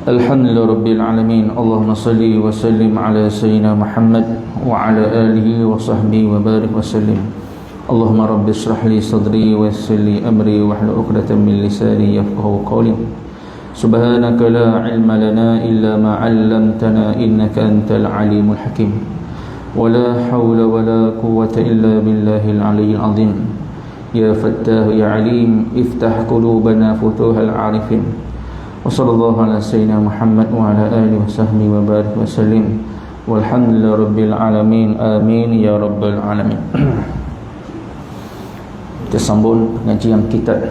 Alhamdulillah Rabbil Alamin. Allahumma salli wa sallim ala Sayyidina Muhammad wa ala alihi wa sahbihi wa barik wa sallim. Allahumma rabbi israh li sadri wa yassir li amri wa hlul 'uqdatam min lisani yafqahu qawli. Subhanaka la ilma lana illa ma 'allamtana innaka antal alimul hakim. Wa la hawla wa la quwwata illa billahil aliyyil azim. Ya Fattah ya Alim, iftah qulubana futuhal 'arifin. Wa sallallahu ala sayyidina Muhammad wa ala alihi wa sahbihi wa barik wa sallim. Walhamdulillah Rabbil Alamin. Amin ya Rabbal Alamin. Kita sambung pengajian kitab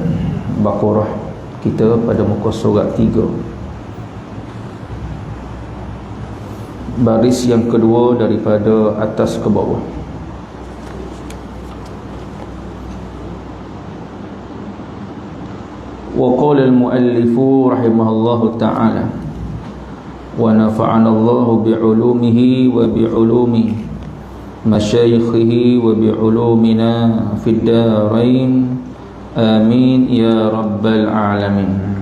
Baqarah kita pada muka surat 3, baris yang kedua daripada atas ke bawah. Wa qala al-muallifu rahimahullahu ta'ala wa nafa'ana Allahu bi'ulumihi wa bi'ulumi masyayikhihi wa bi'ulumina fid darain amin ya rabbal alamin.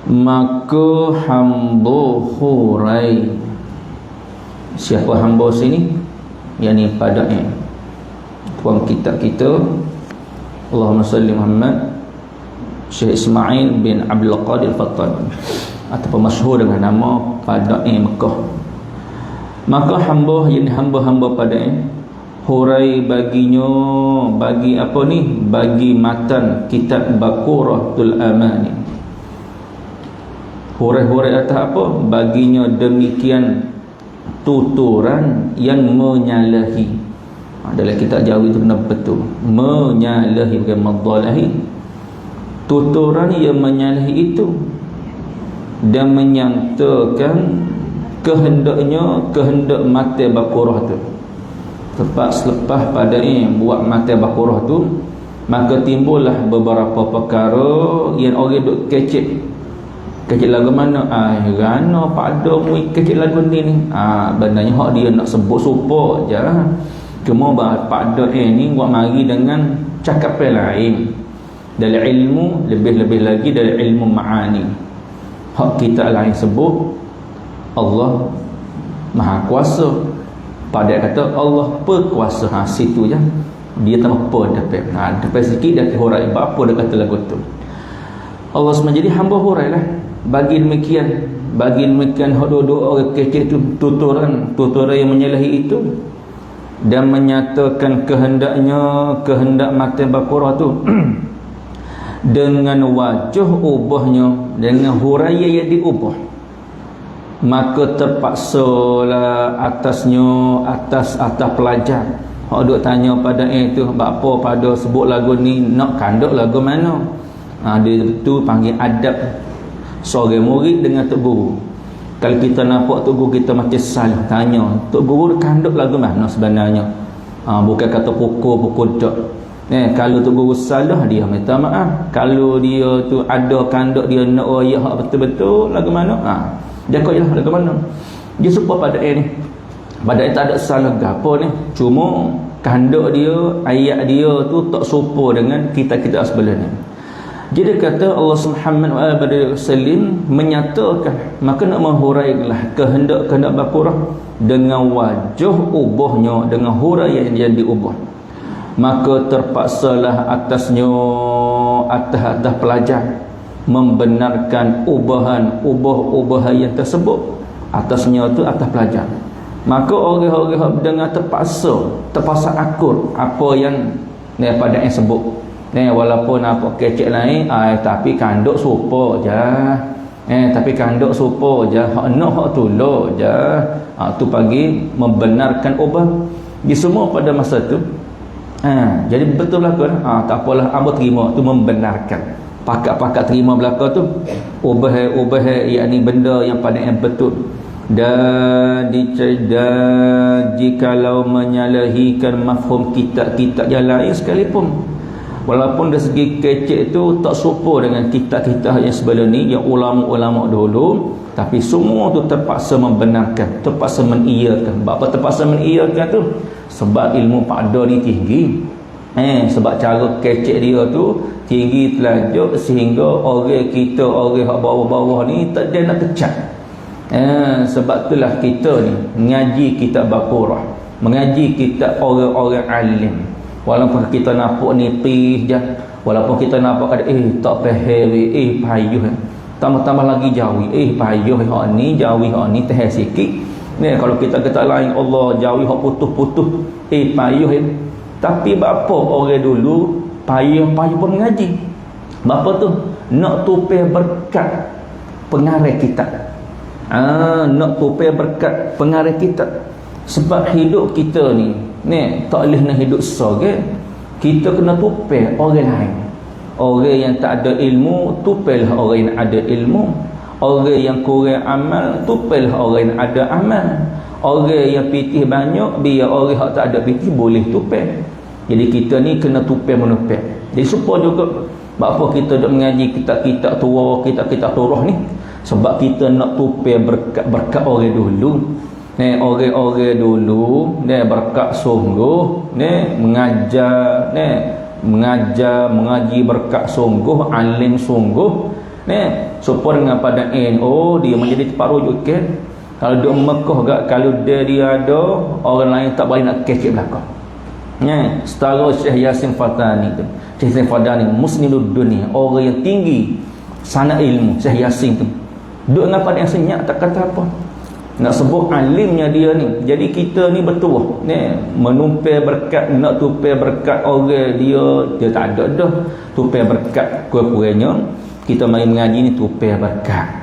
Maka hamba hurai, siapa hamba sini? Yang ni padanya tuan kitab kita, Allahumma salli Muhammad Syekh Ismail bin Abdul Qadir Fattan, ataupun masyhur dengan nama Padai Mekah. Maka hamba yang hamba-hamba Padai hurai baginya, bagi apa ni? Bagi matan kitab Baqaratul Amani. Hurai-hurai atas apa? Baginya demikian tuturan yang menyalahi. Dalam kitab Jawi itu kena betul, menyalahi bukan madzalahi. Tuturan yang menyalahi itu dan menyatakan kehendaknya, kehendak mata Baqarah tu. Selepas pada buat mata Baqarah tu, maka timbullah beberapa perkara yang orang duk kecek lagu mana? Rana pada mu kecek lagu ni. Benarnya hak dia nak sebut supaya je. Cuma pada ni buat mari dengan cakap lain. Dalam ilmu, lebih-lebih lagi dalam ilmu ma'ani, hak kita lain sebut Allah Maha Kuasa, pada kata Allah Perkuasa. Situ je dia tambah apa dapat. Dapat sikit dah hurai apa dah kata lagu tu. Allah SWT jadi hamba hurai lah. Bagi demikian hak dua orang kecil tu tuturan yang menyalahi itu dan menyatakan kehendak mata Baqarah tu dengan wajah ubahnya, dengan huraya yang diubah, maka terpaksalah atas pelajar hak duk tanya pada itu apa pada sebut lagu ni nak kanduk lagu mana. Dia tu panggil adab seorang murid dengan tok guru. Kalau kita nampak tok guru kita macam salah tanya, tok guru kanduk lagu mana sebenarnya. Bukan kata pukul dak. Kalau tu guru salah, dia minta maaf. Kalau dia tu ada kanduk dia nak ayat hak betul-betul lagu mana, dia kau jelah lagu mana. Dia serupa pada ni. Pada tak ada salah gapo ni. Cuma kanduk dia, ayat dia tu tak serupa dengan kita sebelah ni. Jadi kata Allah Subhanahu wa ta'ala menyatakan, maka nak menghurailah kehendak Baqarah dengan wajah ubahnya, dengan hurai yang diubah. Maka terpaksalah atas pelajar membenarkan ubahan yang tersebut atasnya tu atas pelajar. Maka orang-orang dengan terpaksa akur apa yang pada yang sebut. Walaupun apa kecek lain, tapi kanduk serupa je. Tapi kanduk serupa je, hak nak hak tolak je. Tu pagi membenarkan ubah. Di semua pada masa tu. Jadi betul lah kan? Tak apalah, abang terima tu membenarkan. Pakat terima belaka tu ubah yakni benda yang pada yang betul. Dan jikalau menyalahikan mafhum kitab-kitab yang lain sekalipun, walaupun dari segi kecek tu tak serupa dengan kitab-kitab yang sebelum ni, yang ulama-ulama dulu, tapi semua tu terpaksa membenarkan, terpaksa mengiyakan. Apa terpaksa mengiyakan tu? Sebab ilmu pada ni tinggi. Sebab cara kecek dia tu tinggi telajuk sehingga orang kita, orang hak bawah-bawah ni tak dia nak kecak. Sebab itulah kita ni mengaji kitab Baqarah, mengaji kitab orang-orang alim. Walaupun kita nampak nipis je, walaupun kita nampak ada tak faham, payuh, tambah-tambah lagi jauh, payuh hak ni, jauh hak ni teh sikit. Ni kalau kita kata lain Allah jauh hak putus-putus, payuh. Tapi bapa orang dulu payuh pun mengaji. Bapa tu nak tupai berkat pengarang kitab. Nak tupai berkat pengarang kitab. Sebab hidup kita ni tak boleh nak hidup sorang. Kita kena tupai orang lain. Orang yang tak ada ilmu, tupailah orang yang ada ilmu. Orang yang kurang amal, tupailah orang yang ada amal. Orang yang pitih banyak, biar orang yang tak ada pitih boleh tupai. Jadi kita ni kena tupai menupai. Jadi supaya juga bapa kita duk mengaji kitab-kitab tua, kitab-kitab turah ni, sebab kita nak tupai berkat orang dulu. Orang-orang dulu berkat sungguh, mengajar, mengaji berkat sungguh, alim sungguh, supaya dengan pada dia menjadi tempat rujuk. Kalau duk Mekah gak, kalau dia ada, orang lain tak boleh nak kecek belakang. Setara Syekh Yasin Fatani tu, Syekh Yasin Fatani musnidud dunia, orang yang tinggi sana ilmu. Syekh Yasin tu duk dengan pada yang senyap, tak kata apa, nak sebut alimnya dia ni. Jadi kita ni betul menumpai berkat, nak tupai berkat orang dia tak ada dah. Tupai berkat kurang-kurangnya kita mari mengaji ni tupai berkat.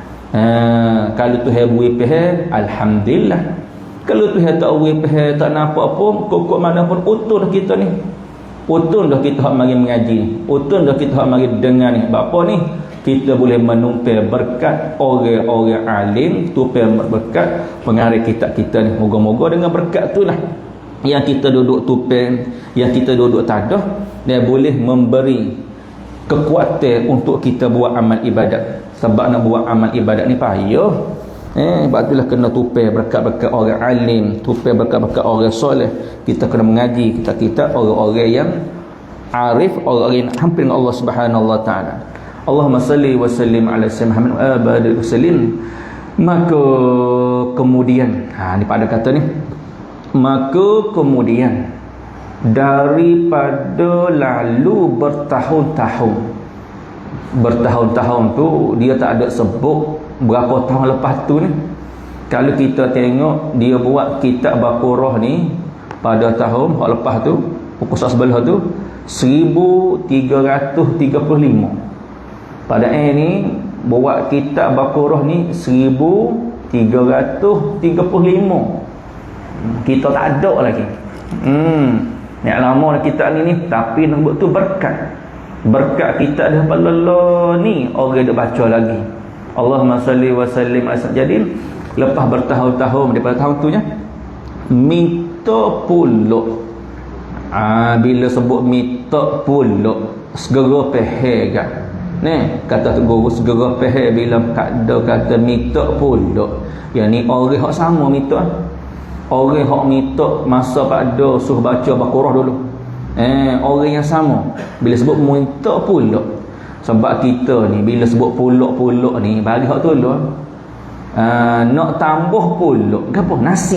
Kalau Tuhan beri pihak, alhamdulillah. Kalau Tuhan tak beri pihak, tak nampak apa, kok mana pun utun dah kita ni. Utun dah kita mari mengaji, utun dah kita mari dengar ni. Bapa ni kita boleh menumpai berkat orang-orang alim, tupai berkat pengarang kitab kita ni. Moga-moga dengan berkat tu lah yang kita duduk tupai, yang kita duduk tadah, dia boleh memberi kekuatan untuk kita buat amal ibadat. Sebab nak buat amal ibadat ni payah. Sebab itulah kena tupai berkat-berkat orang alim, tupai berkat-berkat orang soleh. Kita kena mengaji kita orang-orang yang arif, orang-orang yang hampir dengan Allah Subhanahu wa taala. Allahumma salli wa sallim ala sayyidina Muhammad wa alihi wasallim. Maka kemudian ni pada kata ni, maka kemudian daripada lalu bertahun-tahun tu, dia tak ada sebut berapa tahun lepas tu ni. Kalau kita tengok dia buat kitab Baqarah ni pada tahun lepas tu, pukul sebelah tu 1335. Pada ni buat kitab Baqarah ni 1335. Kita tak ada lagi. Yang lama kitab ni tapi nombor tu berkat kita dah balala ni orang dah baca lagi. Allahumma salli wa sallim ala. Jadi lepas bertahun-tahun daripada tahun tu nya minta puluk. Bila sebut minta puluk, segera faham kan. Kata tu guru segera faham bila kata minta puluk. Yang ni orang hak sama minta. Orang hak minta masa pada suruh baca Baqarah dulu. Orang yang sama bila sebut minta puluk. Sebab kita ni bila sebut puluk-puluk ni bagi hak tolong, nak tambah puluk ke apa nasi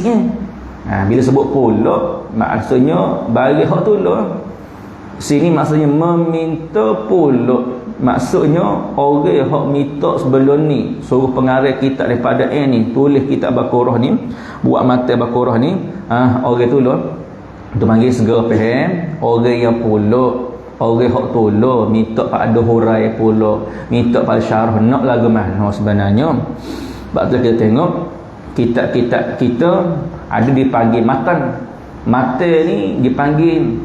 bila sebut puluk maksudnya bagi hak tolong. Sini maksudnya meminta puluk, maksudnya orang hak minta sebelum ni suruh pengarang kitab daripada ni tulis kitab Baqarah ni, buat mata Baqarah ni, orang tolong tu panggil segera faham. Orang yang puluk, orang hak tolong minta pada hurai puluk, minta pada syarah nak lagu mana sebenarnya. Sebab tu kita tengok kitab-kitab kita ada dipanggil matan. Matan ni dipanggil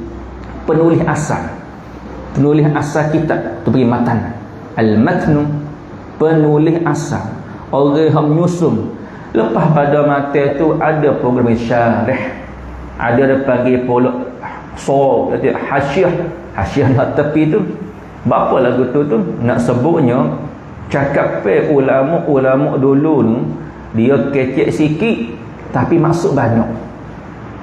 penulis asal. Penulis asal kitab tu panggil matan. Al-matnu, penulis asal. Orang yang menyusun. Lepas pada matan tu ada program syarah. Ada panggil puluk hasiah nak tepi tu. Berapa lagu tu nak sebutnya cakap ulama dulu ni dia kecek sikit tapi maksud banyak.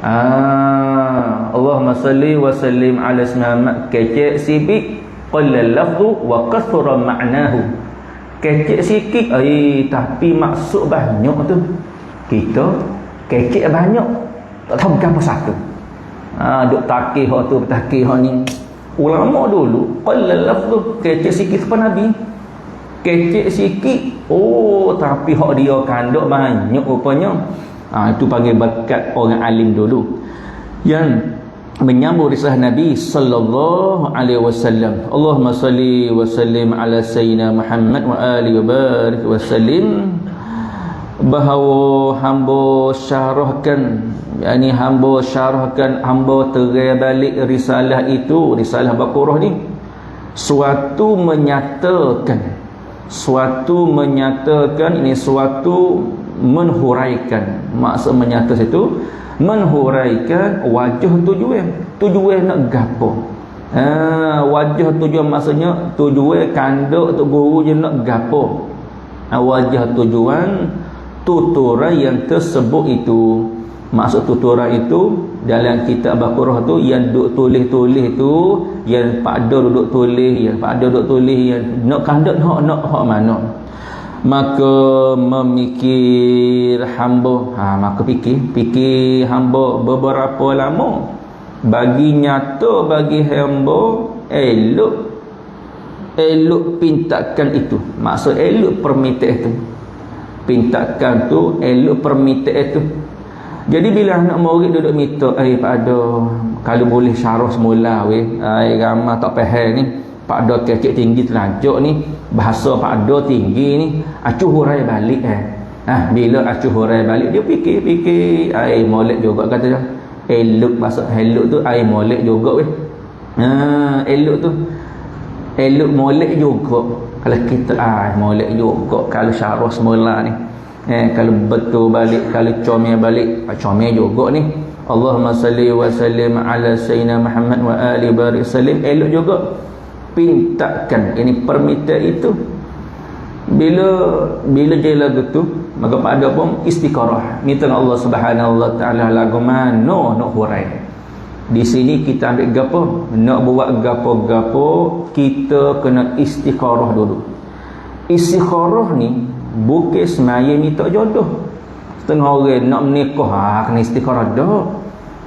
Allahumma salli wa sallim ala Muhammad. Kecek sibik qalla lafzu wa kasura ma'nahu. Kecek sikit tapi maksud banyak tu. Kita kecek banyak tak tahu berapa satu. Duk takih hak tu, takih hak ni. Ulama dulu qalla lafzu, kecek sikit apa Nabi? Kecek sikit tapi hak dia kanduk banyak rupanya. Itu panggil berkat orang alim dulu yang menyambung risalah Nabi sallallahu alaihi wasallam. Allahumma salli wa sallim ala sayyidina Muhammad wa alihi wa barik wa sallim. Bahawa hamba syarahkan, yakni hamba syarahkan, hamba terai balik risalah itu, risalah Baqarah ni, suatu menyatakan, ini suatu menhuraikan. Maksud menyata situ menhuraikan wajah tujuan nak gapo. Wajah tujuan maksudnya tujuan kanduk tu guru je nak gapo. Wajah tujuan tuturan yang tersebut itu. Maksud tuturan itu dalam kitab Baqarah tu yang duk tulis-tulis tu, yang Pak Do duduk tulis, yang nak kanduk nak hak mana. Maka memikir hamba, maka fikir hamba beberapa lama, bagi nyata bagi hamba elok pintakan itu. Maksud elok permintaan itu, pintakan tu elok permintaan itu. Jadi bila anak murid duduk minta, Pak Do, kalau boleh syarah semula ramah tak faham ni, Pak Do kecek tinggi terlanjut ni, bahasa Pak Do tinggi ni, acuh hurai balik bila acuh hurai balik dia fikir molek juga kata dia. Elok, maksud elok tu molek juga elok tu elok molek juga. Kalau kita molek juga kalau syarah semula ni. Kalau betul balik, kalau comel balik, comel juga ni. Allahumma salli wa sallim ala sayyidina Muhammad wa ali barik sallim. Elok juga pintakan, ini permintaan itu. Bila je lagu tu, maka pada pun istiqarah, minta Allah Subhanahu wa taala lagu mana nak hurai. Di sini kita ambil gapo, nak buat gapo-gapo, kita kena istiqarah dulu. Istiqarah ni bukan semaya minta jodoh. Setengah orang nak menikah kena istiqarah dah.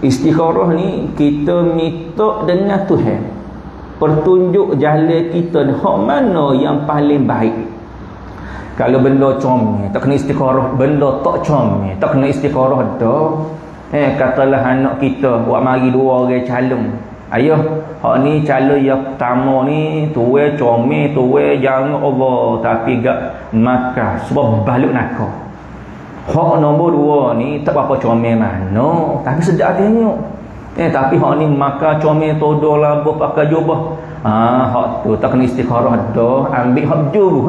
Istiqarah ni kita minta dengan Tuhan, pertunjuk jalan kita hak mana yang paling baik. Kalau benda comel tak kena istiqarah, benda tak comel tak kena istiqarah dah. Katalah anak kita buat mari dua orang calon, ayah hak ni calon yang pertama ni tuai comel, tuai jangan Allah, tapi gak makan sebab balik nakal. Hak nombor dua ni tak apa comel mana, tapi sedap tengok. Tapi hak ni makan comel todor labuh pakai jubah. Hak tu tak kena istiqarah dah, ambil hak dulu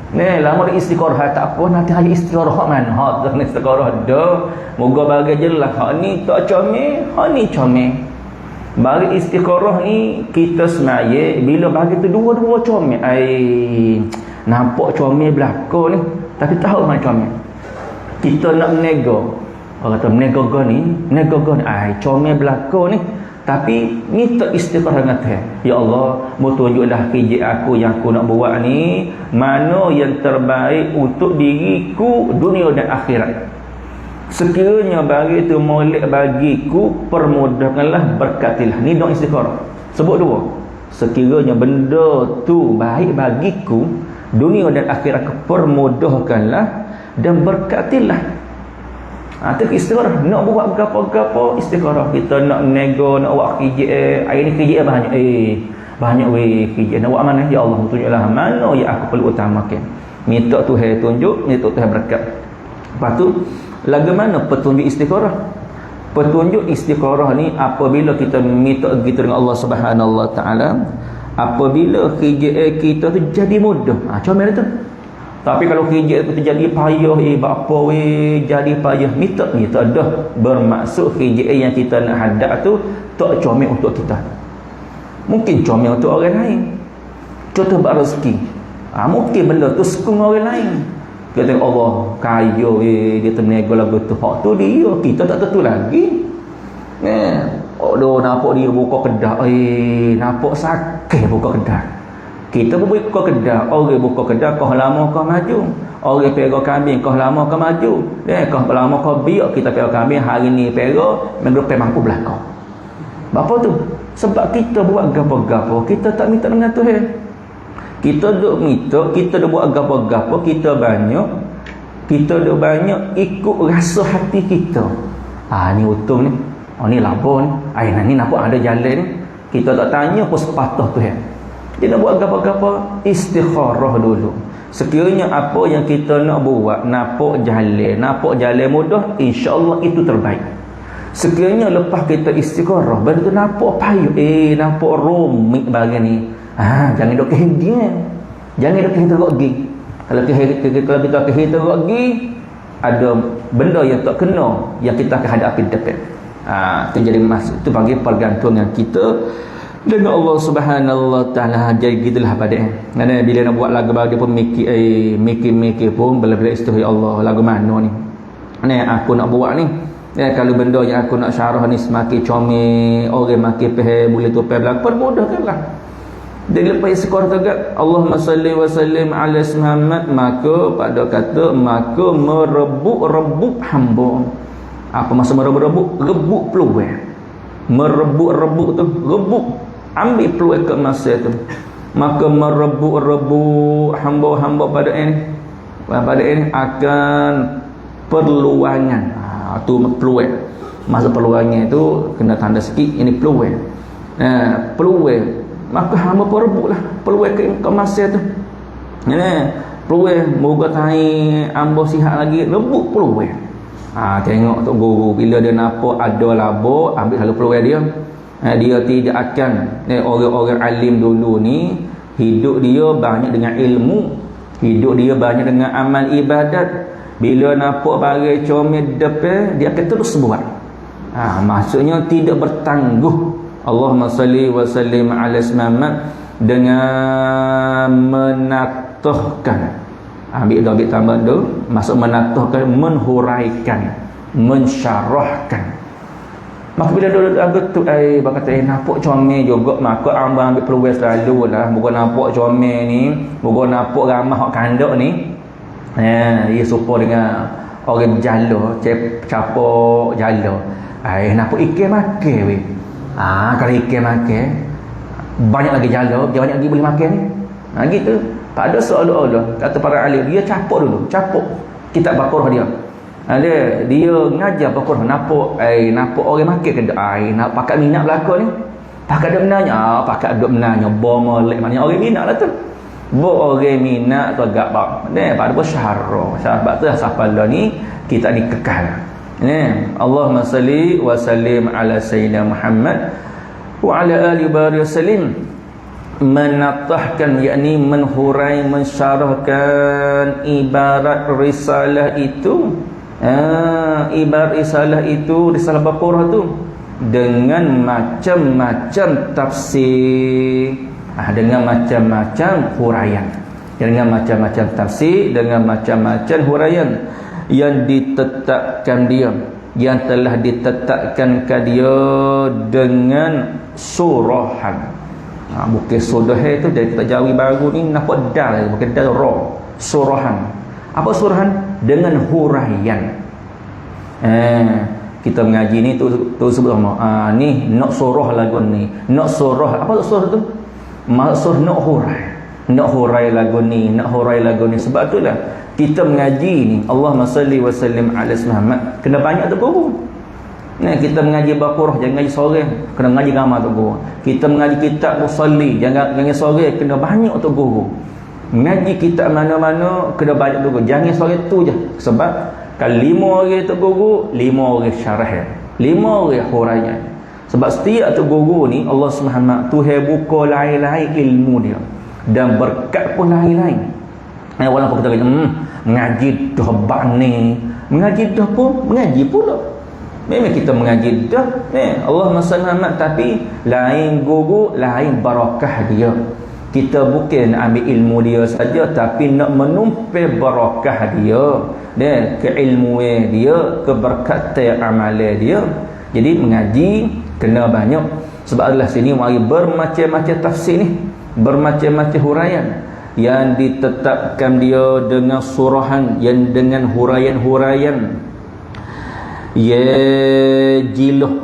lama dah istiqarah tak apa, nanti hari istiqarah hak mana? Hak tak kena istiqarah dah. Moga bagi jelas hak ni tak comel, hak ni comel. Bagi istiqarah ni kita semaya bila bagi tu dua-dua comel. Nampak comel belakang ni, tapi tahu mana comel. Kita nak menego, orang kata menego ni comel belakang ni, tapi minta istiqarah dengan Tuhan. Ya Allah, mu tunjuklah kerja aku yang aku nak buat ni mana yang terbaik untuk diriku dunia dan akhirat. Sekiranya bagi itu molek bagiku, permudahkanlah, berkatilah. Ni doa istiqarah. Sebut dua. Sekiranya benda tu baik bagiku dunia dan akhirat, permudahkanlah dan berkatilah. Itu istiqarah. Nak buat apa-apa istiqarah. Kita nak nego, nak buat kerja, hari ni kerja banyak. Banyak kerja. Nak buat mana? Ya Allah, tunjuklah mana yang aku perlu utamakan. Minta Tuhan tunjuk, minta Tuhan berkat. Lepas tu, lagu mana petunjuk istiqarah? Petunjuk istiqarah ni apabila kita minta gitu dengan Allah Subhanahu wa taala, apabila kerja kita tu jadi mudah. Comel tu. Tapi kalau kerja itu terjadi payah, bapa jadi payah, minta dah bermaksud kerja yang kita nak hadap tu tak comel untuk kita. Mungkin comel untuk orang lain. Contoh bab rezeki. Mungkin benda tu sekung orang lain. Kita tengok Allah kaya dia terniaga lagu tu. Hak tu dia, kita tak tentu lagi. Nampak dia buka kedai, nampak sakit buka kedai. Kita pun buka kedai, orang buka kedai kau lama kau maju. Orang perah kambing kau lama kau maju. Kau lama kau biar kita perah kambing, hari ni perah, minggu depan mampu belakang. Apa tu? Sebab kita buat gapo-gapo, kita tak minta dengan Tuhan. Kita duk minta, kita duk buat gapo-gapo, kita duk banyak ikut rasa hati kita. Ni untung ni. Ni labur ni. Ni nampak ada jalan ni. Kita tak tanya pun sepatah Tuhan. Dia nak buat gapo-gapo, istikharah dulu. Sekiranya apa yang kita nak buat nampak jalan mudah, insya-Allah itu terbaik. Sekiranya lepas kita istikharah baru tu nampak payah, nampak rumit barang ni. Jangan dok kehidupan. Jangan dok kehidupan gigi. Kalau kita kehidupan gigi, ada benda yang tak kena yang kita akan hadapi depan. Itu jadi itu bagi pergantungan kita dengan Allah Subhanahu Wa Taala. Jadi gitulah pada bila nak buat lagu baru dia pun mikir pun bila istighfar Allah lagu mana ni aku nak buat ni. Kalau benda yang aku nak syarah ni semakin comel, orang makin faham, boleh tupai belakang, permudahkanlah. Dia lepas skor tegak Allahumma salli wa sallim ala Muhammad, maka merebut hamba. Apa maksud merebut? Rebut peluang. Merebut tu, rebut. Ambil peluang ke masa tu. Maka merebut hamba-hamba pada ini akan perluangan. Tu peluang. Masa peluangnya tu kena tanda sikit, ini peluang. Peluang. Maka hamba pun rebutlah peluang ke masa tu. Peluang moga tahi hamba sihat lagi, rebut peluang. Tengok tu guru bila dia nampak ada labur, ambil selalu peluang dia. Dia tidak akan orang-orang alim dulu ni hidup dia banyak dengan ilmu, hidup dia banyak dengan amal ibadat. Bila nampak bagai comel depan, dia akan terus buat. Maksudnya tidak bertangguh. Allahumma salli wa sallim ala Muhammad dengan menatahkan. Ambil tambah tu, maksud menatahkan, menhuraikan, mensyarahkan. Maka bila lagu tu berkata nampak comel juga, maka abang ambil peluang selalu lah. Bukan nampak comel ni, bukan nampak ramah hak kandak ni. Dia serupa dengan orang jala, capok jala. Nampak ikan makan weh. Kalau ikan makan, banyak lagi jala, dia banyak lagi boleh makan ni. Gitu. Tak ada seolah-olah kata para alim, dia capok dulu, capok kitab Baqarah dia. Dia ngajar Baqarah, nampak orang makan ke nak pakat minat belakang ni. Pakat ada benarnya, pakat ada benarnya, bom molek maknanya orang minat lah tu. Orang minat tu agak pada bersyarah. Sebab tu asal ni kita ni kekal. Allahumma salli wa sallim ala sayyidina Muhammad wa ala alihi wa sallim. Menatahkan, yakni menhurai, mensyarahkan ibarat risalah itu. Ibarat risalah itu, risalah Baqarah tu dengan macam-macam tafsir, dengan macam-macam huraian, dengan macam-macam tafsir, dengan macam-macam huraian yang ditetapkan dia, yang telah ditetapkan ke dia dengan surahan. Bukan sudah itu dari kita jawi baru ni nampak dal, bukan dal ra, surahan. Apa surahan? Dengan huraian. Kita mengaji ni tu sebut apa? Ni nak surah lagu ni. Nak surah, apa surah tu? Maksud nak hurai lagu ni, nak hurai lagu ni. Sebab itulah kita mengaji ni Allahumma salli wa sallim ala Muhammad, kena banyak tu guru. Kita mengaji Baqarah jangan ngaji sore, kena mengaji ramai tu guru. Kita mengaji kitab Musalli jangan sore, kena banyak tu guru. Mengaji kitab mana-mana kena banyak tu guru, jangan sore tu je. Sebab kalau 5 orang tu guru, 5 orang syarah, 5 orang huraian. Sebab setiap tu guru ni Allah Subhanahu Tuhan buka lain-lain ilmu dia, dan berkat pun lain-lain. Walaupun kita kata mengaji dah bab ni, mengaji dah pun mengaji pula. Memang kita mengaji dah Allah Muhammad, tapi lain guru, lain barakah dia. Kita bukan nak ambil ilmu dia saja, tapi nak menumpai barakah dia, keilmuan dia, keberkatan amalan dia. Jadi mengaji kena banyak. Sebab adalah sini mari bermacam-macam tafsir ni, bermacam-macam huraian yang ditetapkan dia dengan surahan, yang dengan huraian-huraian. Ya jiluh,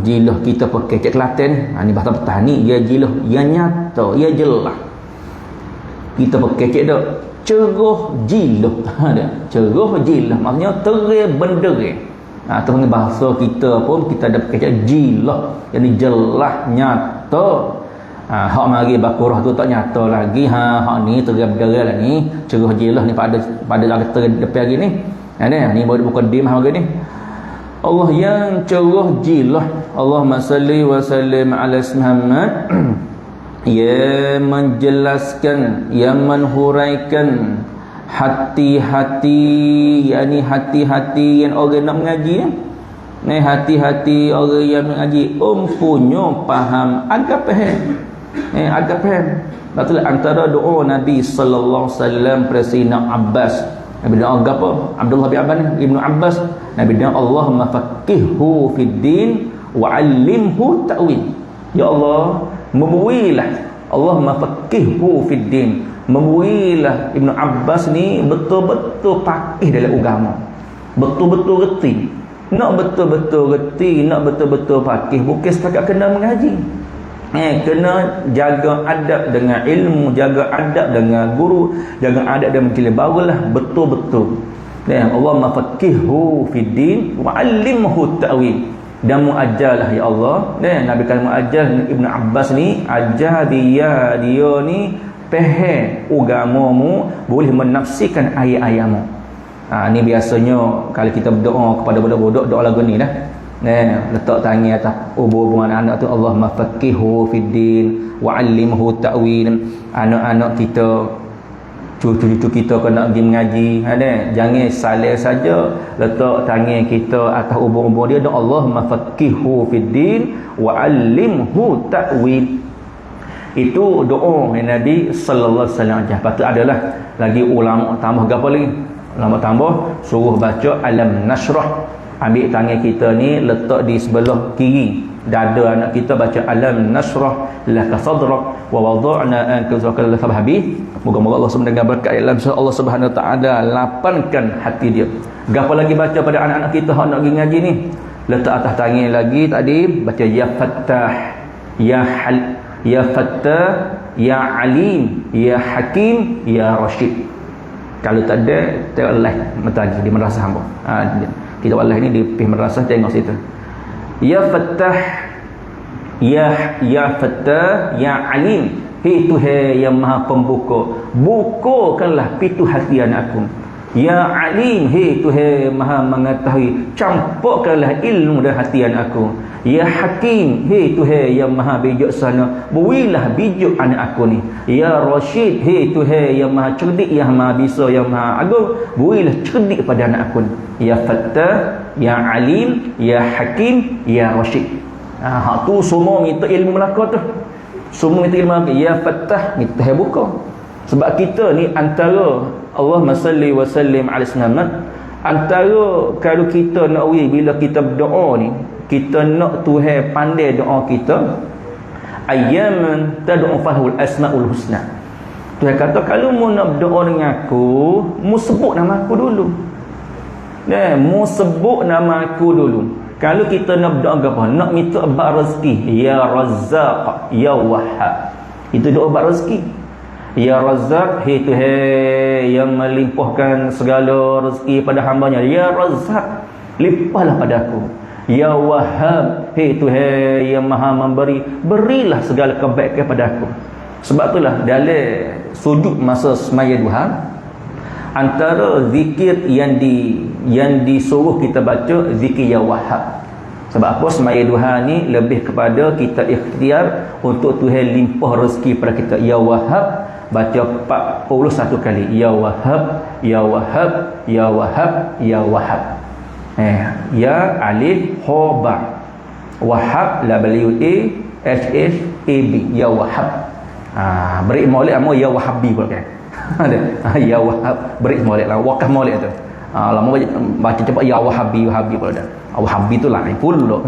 jiluh kita pakai cek Kelantan ni, bahasa petani. Ya jiluh, yang nyata, ya jelas. Kita pakai cek dak ceroh jiluh, dia ceroh jiluh maksudnya terang benderang. Atau bahasa kita pun kita ada pakai cek jiluh, yang jelas, nyata. Hak mari bakurah tu tak nyata lagi. Hak ni terang benderang lah ni, ceroh jiluh ni pada depan hari ni. Ni baru mukadimah hari ni. Allah yang cerah jilah. Allahumma salli wa sallim ala Muhammad. Yang menjelaskan, yang menhuraikan hati-hati, yakni hati-hati yang orang nak mengaji. Ni hati-hati orang yang mengaji punya faham, agak faham. Agak faham. Betul, antara doa Nabi sallallahu alaihi wasallam pada Sayyidina Abbas, Nabi doa apa? Abdullah bin Abbas, Ibnu Abbas, Nabi doa Allahumma faqihhu fid din wa 'allimhu ta'wil. Ya Allah, membuilah, Allahumma faqihhu fid din, membuilah Ibnu Abbas ni betul-betul faqih dalam agama. Betul-betul reti. Nak betul-betul reti, nak betul-betul faqih, bukan setakat kena mengaji. Kena jaga adab dengan ilmu, jaga adab dengan guru, jaga adab dengan majlis, barulah betul-betul. Allahumma faqihhu fid din wa 'allimhu ta'wil. Dan muajarlah ya Allah. Nabi kata muajar Ibnu Abbas ni, ajar dia ni faham agamamu, boleh menafsirkan ayat-ayatmu. Ni biasanya kalau kita berdoa kepada budak-budak, doa lagu ni dah. Letak tangan atas hubungan anak tu, Allahumma faqihhu fid din wa 'allimhu ta'wil. Anak-anak kita, cucu-cucu kita kena pergi mengaji. Jangan salah saja letak tangan kita atas hubung-hubung dia, dan Allahumma faqihhu fid din wa 'allimhu ta'wil. Itu doa Nabi sallallahu alaihi wasallam. Lepas tu adalah lagi ulama tambah apa lagi? Ulama tambah suruh baca alam nashrah. Ambil tangan kita ni letak di sebelah kiri dada anak kita, baca alam nashrah laka sadrak wa wada'na anka wizraka habis. Moga-moga Allah SWT dengan berkat dalam Allah Subhanahu Wa Taala lapangkan hati dia. Gapo lagi baca pada anak-anak kita hak nak pergi ngaji ni? Letak atas tangan lagi tadi baca ya Fattah, ya Fattah, ya Alim, ya Hakim, ya Rashid. Kalau tak ada, tengok live mata lagi di madrasah hamba. Kita wallahi ni di pihak madrasah, tengok situ. Ya Fattah, ya Fattah, ya Alim, hei Tuhan yang maha pembuka, bukakanlah pintu hati anakku. Ya Alim, hei Tuhan maha mengetahui, campurkanlah ilmu dalam hati anakku. Ya Hakim, hei Tuhan yang maha bijaksana, berilah bijak anak aku ni. Ya Rashid, hei Tuhan yang maha cerdik, yang maha bisa, yang maha agung, berilah cerdik pada anak aku ni. Ya Fattah, ya Alim, ya Hakim, ya Rashid. Hak tu semua minta ilmu Melaka tu. Semua minta ilmu Melaka. Ya Fattah, kita buka. Sebab kita ni antara Allahumma salli wa sallim ala Muhammad, antara kalau kita nak bila kita berdoa ni, kita nak Tuhan pandai doa kita, ayyaman tad'u fahul asmaul husna. Tuhan kata kalau mu nak berdoa dengan aku, mu sebut nama aku dulu. Mu sebut nama aku dulu. Kalau kita nak berdoa apa? Nak minta bab rezeki, ya Razzaq, ya Wahhab. Itu doa bab rezeki. Ya Razzaq, hei Tuhan yang melimpahkan segala rezeki pada hambanya. Ya Razzaq, limpahlah pada aku. Ya Wahhab, hei Tuhan yang maha memberi, berilah segala kebaikan pada aku. Sebab itulah dalam sujud masa semaya duha, antara zikir yang disuruh kita baca zikir Ya Wahhab. Sebab apa? Semaya duha ni lebih kepada kita ikhtiar untuk Tuhan limpah rezeki pada kita. Ya Wahhab, baca 41 kali. Ya Wahhab, Ya Wahhab, Ya Wahhab, Ya Wahhab. Ya alif ha ba, Wahhab la bali a h h a b, Ya Wahhab. Beri molek amo ya wahabi pula kan. Ada. Ya wahab beri molek lah wakaf molek tu. Lama baca cepat ya wahabi pula dah. Wahabi tu lain pula.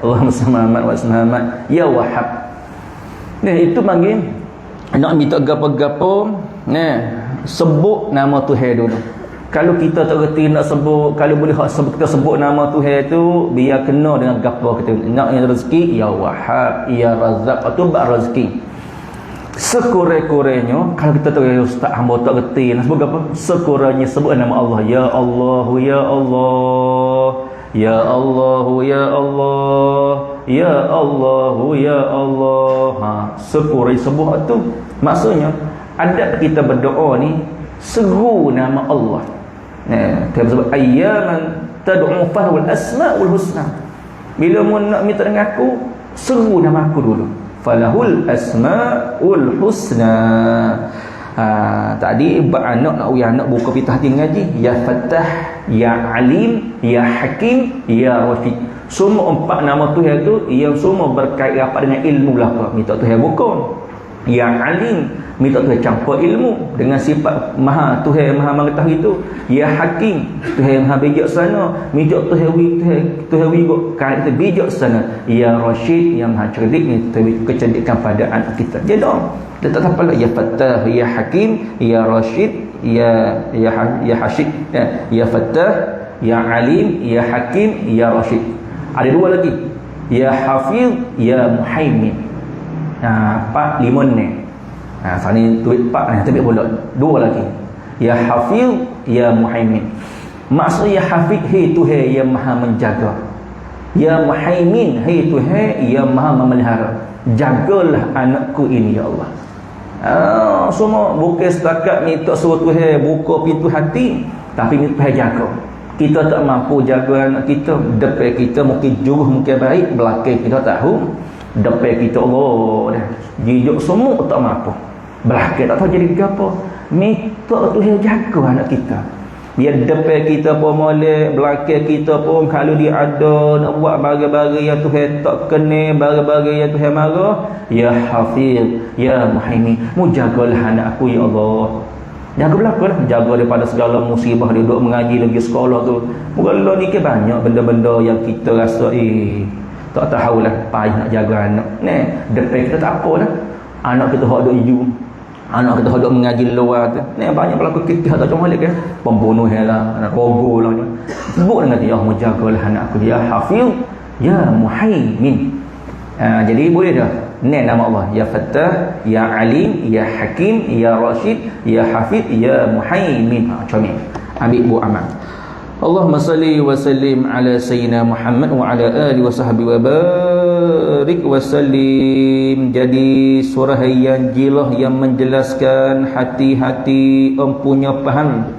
Allahumma salli wa sallam ya wahab. Itu panggil nak minta gapo-gapo, sebut nama Tuhan dulu. Kalau kita tak reti nak sebut, kalau boleh kita sebut nama Tuhan tu, biar kena dengan gapo kita. Nak yang rezeki, ya Wahhab, ya Razzaq, tu bab rezeki. Sekurang-kurangnya, kalau kita tak ustaz hamba tak reti nak sebut apa? Sekurangnya sebut nama Allah, ya Allah, ya Allah, ya Allah, ya Allah, ya Allah, ya Allah. Sekurang sebut tu, maksudnya adab kita berdoa ni seru nama Allah. Dia sebut ayyaman tad'u fahul asmaul husna. Bila mu nak minta dengan aku, seru nama aku dulu. Falahul asmaul husna. Tadi anak nak uya anak buka pitah hati ngaji, ya Fattah, ya Alim, ya Hakim, ya Rafiq. Semua empat nama Tuhan tu yang semua berkait rapat dengan ilmu lah. Minta Tuhan buka. Ya Alim, minta Tuhan campur ilmu dengan sifat Maha Tuhan Maha mengetahui itu. Ya Hakim, Tuhan Maha bijaksana, minta Tuhan wigo kan kita bijaksana. Ya Rashid, yang Maha cerdik ni kecerdikan pada anak kita. Jadi dia tak apa lah. Ya Fattah, ya Hakim, ya Rashid, ya Hashid, ya Fattah, ya Alim, ya Hakim, ya Rashid. Ada dua lagi, ya Hafiz, ya Muhaimin. 4, 5 ni. Sani tuit 4 ni tapi pula dua lagi. Ya Hafiz, ya Muhaimin. Maksud ya Hafiz, hai Tuhan yang Maha menjaga. Ya Muhaimin, hai Tuhan yang Maha memelihara. Jagalah anakku ini ya Allah. Semua bukan setakat minta suruh Tuhan buka pintu hati, tapi minta Tuhan jaga. Kita tak mampu jaga anak kita, depan kita mungkin jauh mungkin baik, belakang kita tahu. Depan kita Allah dah jijuk semua tak mampu, belakang tak tahu jadi apa. Minta Tuhan jaga anak kita, biar depan kita pun molek, belakang kita pun kalau dia ada nak buat barang-barang yang Tuhan tak kena, barang-barang yang Tuhan marah, ya Hafiz, ya Muhaimin, mu jagalah anak aku ya Allah. Jaga belakang lah, jaga daripada segala musibah. Dia duduk mengaji lagi sekolah tu, mula ni ke banyak benda-benda yang kita rasa tak tahulah payah nak jaga anak. Depan kita tak apa dah. Anak kita hak duk hiju, anak kita hak duk mengaji luar tu. Banyak pelaku kita tak cuma lagi pembunuh lah, anak rogo lah ni. Sebut dengan dia, Allah jagalah anak aku, ya Hafiz, ya Muhaimin. Jadi boleh dah. Nama Allah, ya Fattah, ya Alim, ya Hakim, ya Rashid, ya Hafiz, ya Muhaimin. Comel. Ambil buat amal. Allahumma salli wa sallim ala sayyidina Muhammad wa ala alihi wa sahbihi wa barik wa sallim. Jadi surah yang jilah yang menjelaskan hati-hati empunya faham.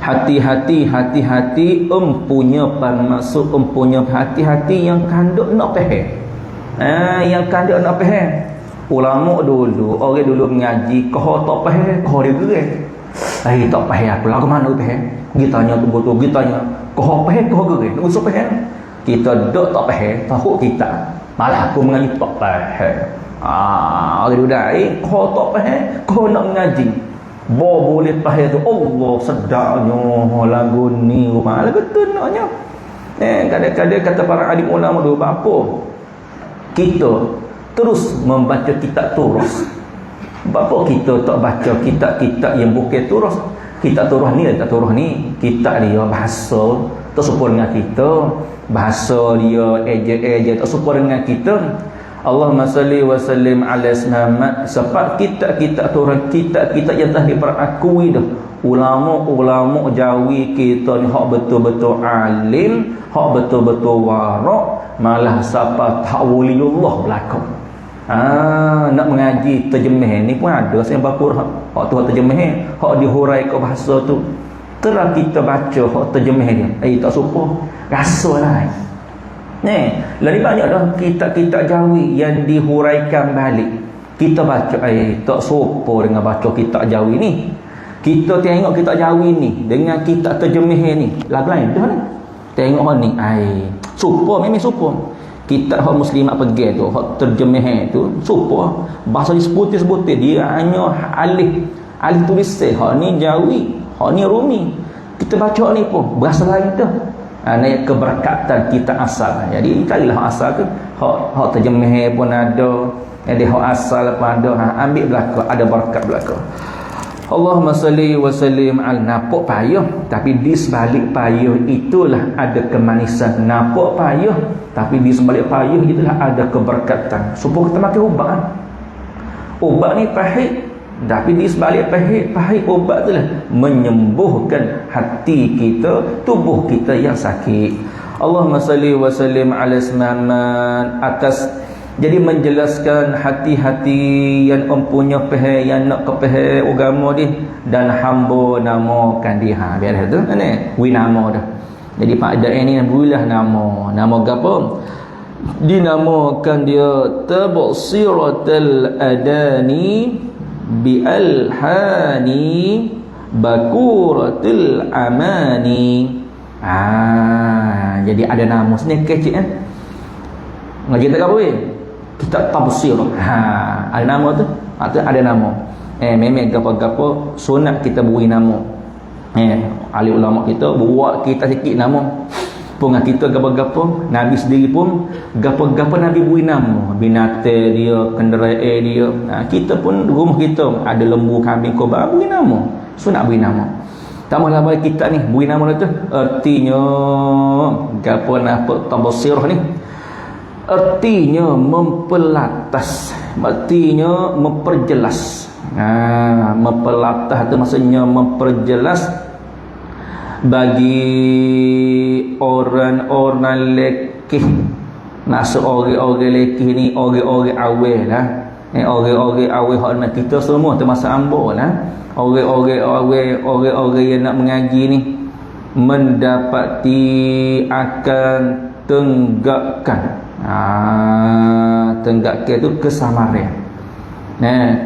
Hati-hati empunya faham. Maksud empunya hati-hati yang kanduk nak faham. Yang kanduk nak faham. Ulama dulu, orang dulu mengaji, kau tak faham, kau dia gerak. Tak faham aku lah, ke mana faham? Kita tanya tu betul, kita tanya kau faham, kau gerak, nak usah faham. Kita dok tak faham, takut kita malah aku mengaji tak faham. Orang dulu dah, kau tak faham, kau nak mengaji boleh faham tu. Allah sedarnya lagu ni, lagu tu naknya. Kadang-kadang kata para alim ulama dulu, apa kita terus membaca kitab turus. Bapa kita tak baca kitab-kitab yang bukan turus. Kitab turus ni, kitab dia bahasa tak serupa dengan kita, bahasa dia eja tak serupa dengan kita. Allahumma salli wa sallim ala Muhammad. Sebab kitab-kitab turus, kitab-kitab yang dah diperakui dah ulama-ulama Jawi kita ni hak betul-betul alim, hak betul-betul warak, malah siapa ta'wuliyullah belakang. Nak mengaji terjemah ni pun ada saya bakur hak tu terjemah, hak dihurai ke bahasa tu. Telah kita baca hak terjemah dia, tak serupa rasa lain. Lagi banyak dah kitab-kitab Jawi yang dihuraikan balik. Kita baca tak serupa dengan baca kitab Jawi ni. Kita tengok kitab Jawi ni dengan kitab terjemah ni lagu lain dah ni. Tengok ni serupa, memang serupa. kitab hak muslimat pergi tu, hak terjemah tu supo bahasa disebut-sebut dia hanya alif tulis hak ni Jawi, hak ni Rumi. Kita baca ni pun bahasa lain tu. Naik keberkatan kita asal. Jadi carilah hak asal tu. Hak terjemah pun ada. Jadi hak asal pun ada. Ambil belaka, ada berkat belaka. Allahumma salli wa sallim al napok payah, tapi di sebalik payah itulah ada kemanisan. Napok payah, tapi di sebalik payah itulah ada keberkatan. Supaya kita makan ubat kan? Ubat ni pahit, tapi di sebalik pahit ubat itulah menyembuhkan hati kita, tubuh kita yang sakit. Allahumma salli wa sallim ala Muhammad atas. Jadi menjelaskan hati-hati yang mempunyai pahal, yang nak ke pahal agama dia, dan hamba namakan dia. Biar tu ni wi nama dah. Jadi Pak Da'i ni berilah nama gapo? Dinamakan dia Tabsiratul Adani bi alhani bakuratul amani. Jadi ada nama sini kecil kan? Ngaji tak apa weh? Kita tafsir. Ada nama tu. Ada nama. Memang gapo-gapo sunat kita beri nama. Ahli ulama kita buat kita sikit nama. Pungan kita gapo-gapo, Nabi sendiri pun gapo-gapo Nabi beri nama. Binatang dia, kenderaan dia. Kita pun rumah kita ada lembu, kambing, korban, beri nama. Sunat beri nama. Tambahlah bagi kita ni beri nama tu. Artinya gapo nak tafsir ni? Artinya mempelatas, artinya memperjelas. Mempelatas itu maksudnya memperjelas bagi orang-orang lelaki. Maksud orang-orang lelaki ni orang-orang awal lah. Orang-orang awal hak kita semua termasuk hamba lah. Orang-orang yang nak mengaji ni mendapati akan tenggakkan. Tenggakkan itu kesamaran.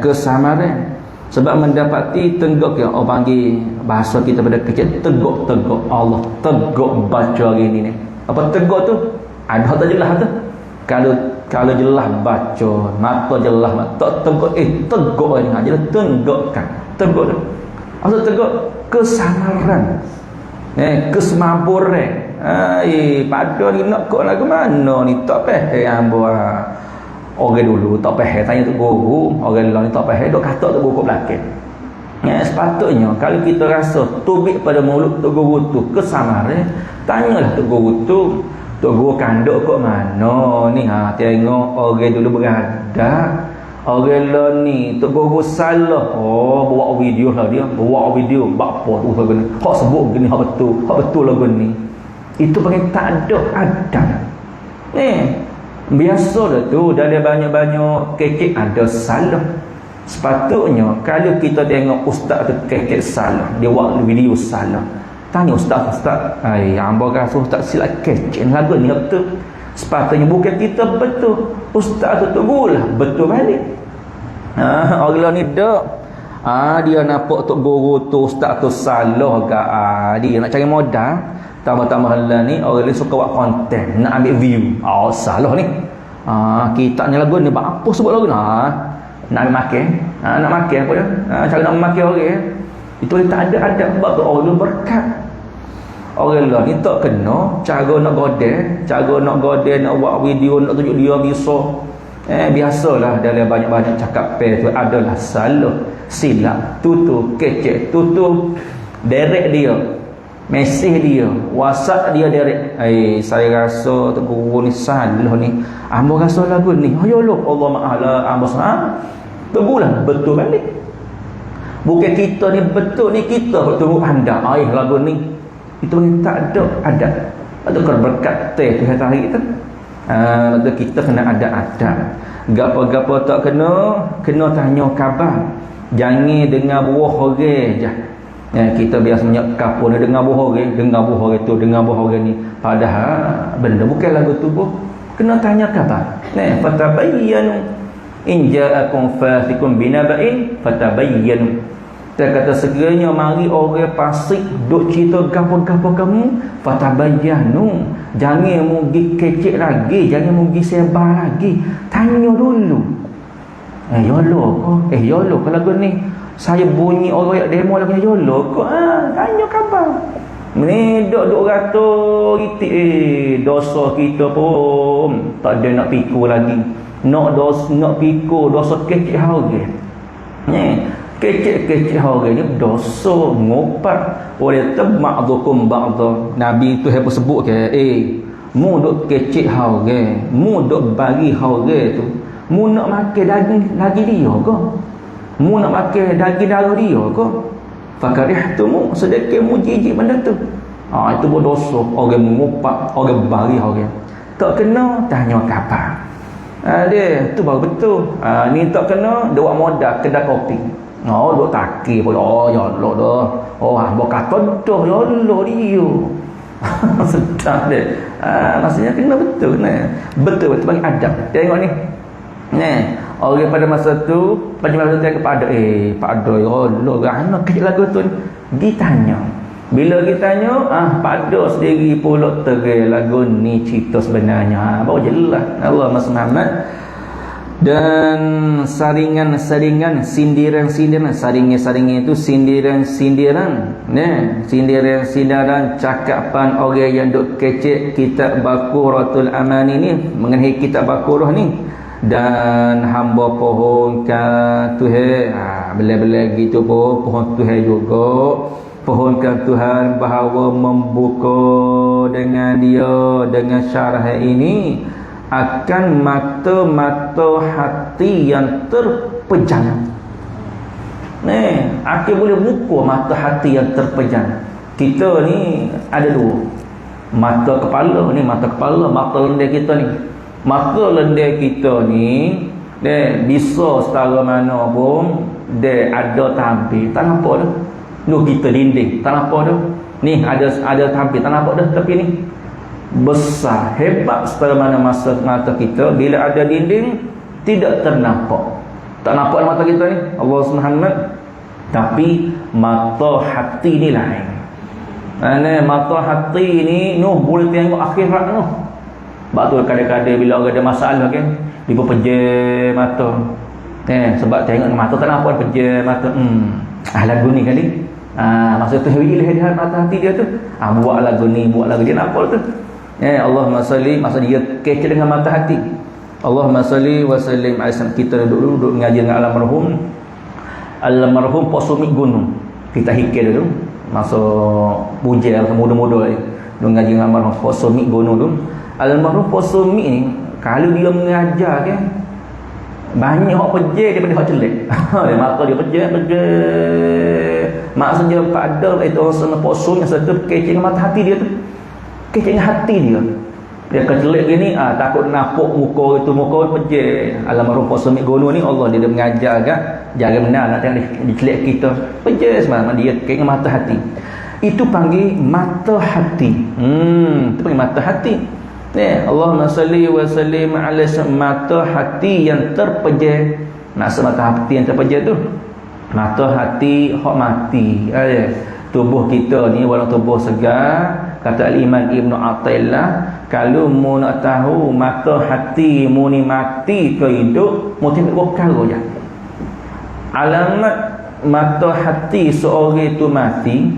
Kesamaran. Sebab mendapati tenggak yang orang panggil bahasa kita pada kecil tegak Allah tegak baca hari ni. Apa tegak tu? Ada tak jelas tu. Kalau jelas baca, mata jelas mata tegak tegak ni jadi tenggakkan. Tegak tu. Maksud tegak kesamaran. Kesemaburan. Pada ni nak kau lagu mana ni tak faham hamba. Orang dulu tak faham tanya tu guru, orang lain ni tak faham dok kata tu guru belakang. Sepatutnya kalau kita rasa tubik pada mulut tu guru tu kesamaran, tanyalah tu guru tu guru kanduk kok mana ni tengok orang dulu beradab. Orang lain ni tu guru salah. Buat video lah dia, buat video apa tu gini. Hak sebut gini hak betul lagu ni. Itu pakai tak ada adab. Biasa dah tu dalam banyak-banyak kekek ada salah. Sepatutnya kalau kita tengok ustaz tu kekek salah, dia buat video salah, tanya ustaz, hamba rasa ustaz silap kekek lagu ni betul. Sepatutnya bukan kita betul, ustaz tu tegulah betul balik. Orang ni dak. Dia nampak tok guru tu ustaz tu salah ke? Dia nak cari modal. Tambah-tambah lah ni orang ni suka buat konten, nak ambil view. Salah ni. Kita ni lagu ni apa sebut lagu ni? Nak ambil makan. Nak makan apa dia? Cara nak makan orang. Itu dia tak ada sebab tu orang berkat. Orang lah ni tak kena cara nak godel, nak buat video, nak tunjuk dia bisa. Biasalah dalam banyak-banyak cakap tu adalah salah, silap, tutup, kecek, tutup, direct dia. Mesej dia, WhatsApp dia direct. Saya rasa tu guru ni salah ni. Hamba rasa lagu ni. Ayolah Allah Maala hamba salah. Tegulah betul balik. Bukan kita ni betul ni kita betul anda. Lagu ni. Itu ni tak ada adab. Ada berkat teh tu hari itu. Kita kena ada adab. Gapo-gapo tak kena tanya khabar. Jangan dengar buah orang je. Kita biasanya kapur ni dengar buah orang tu, dengar buah orang ni. Padahal benda bukan lagu tubuh. Kena tanya khabar. Fatabayyanu in ja'akum fasiqun binaba'in fatabayyanu. dia kata segera mari orang fasik duk cerita gapo-gapo kamu, fatabayyanu, jangan mu gi kecek lagi, jangan mu gi sebar lagi, tanya dulu. Yolo ko, yolo kalau lagu ni saya bunyi orang yang demo lagu yolo ko, tanya khabar. Ni duk ratus itik dosa kita pun tak ada nak pikul lagi. Nak pikul dosa kecek harga. Kecek-kecek harga ni dosa ngopat oleh tabma'dukum ba'da. Nabi tu apa sebut ke, mu duk kecek harga, mu duk bagi harga tu, mu nak makan daging lagi dia ke? Mu nak makan daging darah dia ke? Fakarihtumu, sedekah mu jijik benda tu. Itu berdosa. Orang mengupak, orang bari orang. Tak kena tanya kabar. Dia tu baru betul. Ni tak kena dia buat modal kedai kopi. Duk taki pun. Ya Allah dah. Hamba kata dah ya Allah dia. Sedap dia. Maksudnya kena betul nah. Betul bagi adab. Tengok ni. Orang pada masa tu macam dia kepada Pak Doy, Allah gana kecil lagu tu ni. Dia tanya. Bila kita tanya, Pak Doy sendiri pula terai lagu ni cerita sebenarnya. Baru jelas Allah Mas Muhammad. Dan saringan-saringan, sindiran-sindiran, saringan-saringan itu sindiran-sindiran. Sindiran-sindiran cakapan orang yang duk kecek kitab Baqaratul Aman ini mengenai kitab Baqarah ni. Dan hamba pohonkan Tuhan, bila-bila gitu pun pohon Tuhan juga, pohonkan Tuhan bahawa membuka dengan dia, dengan syarah ini akan mata-mata hati yang terpejam. Akan boleh buka mata hati yang terpejam. Kita ni ada dua, mata kepala ni, mata kepala, mata lendir kita ni. Maka lendir kita ni dia bisa setara mana pun dia ada tampil, tak nampak dah. Lu kita dinding, tak nampak dah. Ni ada tampil, tak nampak dah. Tapi ni besar, hebat setara mana mata kita. Bila ada dinding tidak ternampak. Tak nampak mata kita ni, Allah Subhanahu. Tapi mata hati ni lain. Mata hati ni boleh tengok akhirat noh. Sebab tu kadang-kadang bila orang ada masalah kan, dia pun pejam mata. Sebab tengok mata tak nampak, pejam mata. Lagu ni kali. Masa tu lihat mata hati dia tu. Buat lagu ni, buat lagu dia nampak tu. Allahumma salli, masa dia kecil dengan mata hati. Allahumma salli wa sallim alaihi. Kita duduk mengaji dengan almarhum Posumik Gunung. Kita hikir dulu masa bujang muda-muda ni. Duduk mengaji dengan almarhum Posumik Gunung tu. Almarhum Posumik ni kalau dia mengajar kan, banyak orang pejam daripada orang celik. Maka dia pejam. Maksudnya pada itu orang Posumik satu kecil dengan mata hati dia tu. Kecil dengan hati dia. Dia kecelik gini, takut nampak muka itu, muka pejam. Almarhum Posumik Gunung ni Allah dia mengajar agak jangan benar nak tengok dikelik kita. Pejam semalam dia kecil dengan mata hati. Itu panggil mata hati. Itu panggil mata hati. Allahumma salli wa sallim ala mata hati yang terpejam. Maksud mata hati yang terpejam tu, mata hati hak mati. Tubuh kita ni walaupun tubuh segar, kata Al-Imam Ibn Athaillah, kalau mu nak tahu mata hati mu ni mati ke hidup, mu tengok perkara je. Alamat mata hati seorang itu mati,